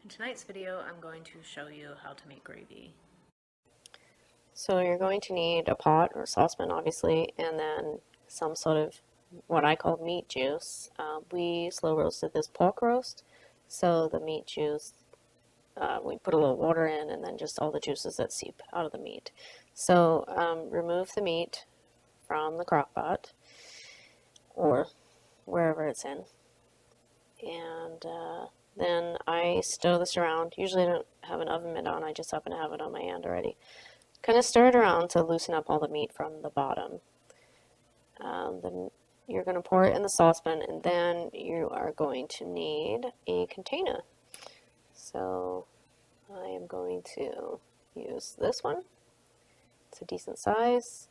In tonight's video, I'm going to show you how to make gravy. So you're going to need a pot or saucepan, obviously, and then some sort of what I call meat juice. We slow roasted this pork roast, so the meat juice, we put a little water in and then just all the juices that seep out of the meat. So remove the meat from the crock pot or wherever it's in, and then I stir this around. Usually I don't have an oven mitt on, I just happen to have it on my hand already. Kind of stir it around to loosen up all the meat from the bottom. Then you're going to pour it in the saucepan, and then you are going to need a container. So I am going to use this one. It's a decent size,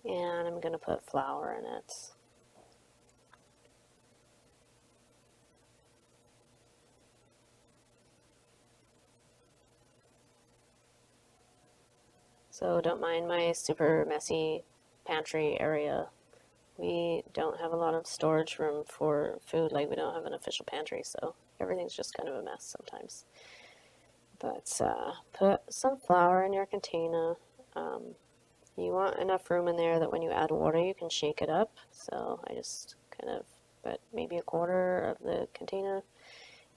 and I'm going to put flour in it. So don't mind my super messy pantry area. We don't have a lot of storage room for food, like we don't have an official pantry, so everything's just kind of a mess sometimes. But put some flour in your container. You want enough room in there that when you add water you can shake it up. So I just kind of put maybe a quarter of the container.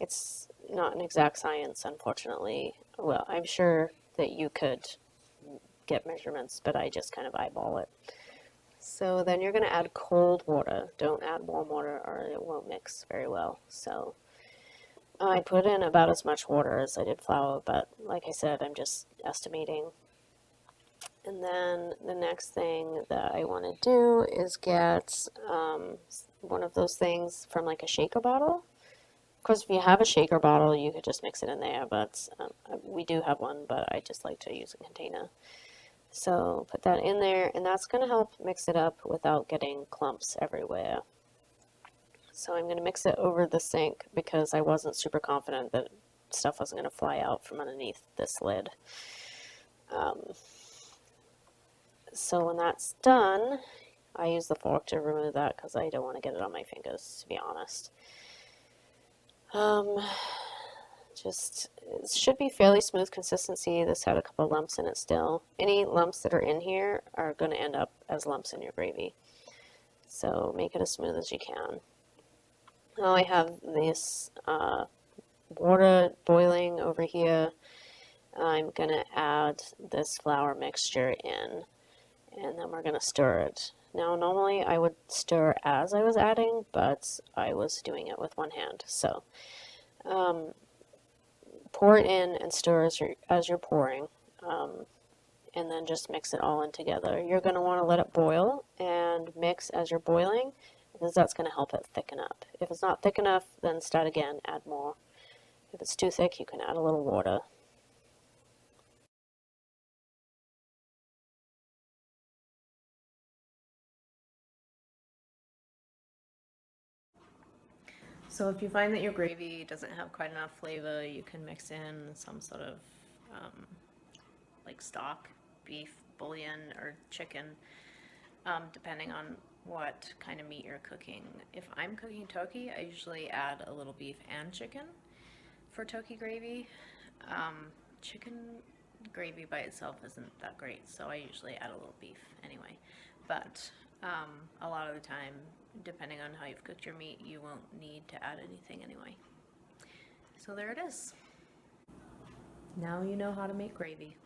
It's not an exact science, unfortunately. Well, I'm sure that you could get measurements, but I just kind of eyeball it. So then you're going to add cold water. Don't add warm water or it won't mix very well. So I put in about as much water as I did flour, but like I said, I'm just estimating. And then the next thing that I want to do is get one of those things from like a shaker bottle. Of course, if you have a shaker bottle, you could just mix it in there, but we do have one, but I just like to use a container. So put that in there, and that's going to help mix it up without getting clumps everywhere. So I'm going to mix it over the sink because I wasn't super confident that stuff wasn't going to fly out from underneath this lid. So when that's done, I use the fork to remove that because I don't want to get it on my fingers, to be honest. It should be fairly smooth consistency. This had a couple lumps in it still. Any lumps that are in here are going to end up as lumps in your gravy. So make it as smooth as you can. Now I have this water boiling over here. I'm going to add this flour mixture in, and then we're going to stir it. Now, normally I would stir as I was adding, but I was doing it with one hand. So pour it in and stir as you're pouring, and then just mix it all in together. You're going to want to let it boil and mix as you're boiling, because that's going to help it thicken up. If it's not thick enough, then start again, add more. If it's too thick, you can add a little water. So if you find that your gravy doesn't have quite enough flavor, you can mix in some sort of like stock, beef, bouillon, or chicken, depending on what kind of meat you're cooking. If I'm cooking turkey, I usually add a little beef and chicken for turkey gravy. Chicken gravy by itself isn't that great, so I usually add a little beef anyway. But a lot of the time, depending on how you've cooked your meat, you won't need to add anything anyway. So there it is. Now you know how to make gravy.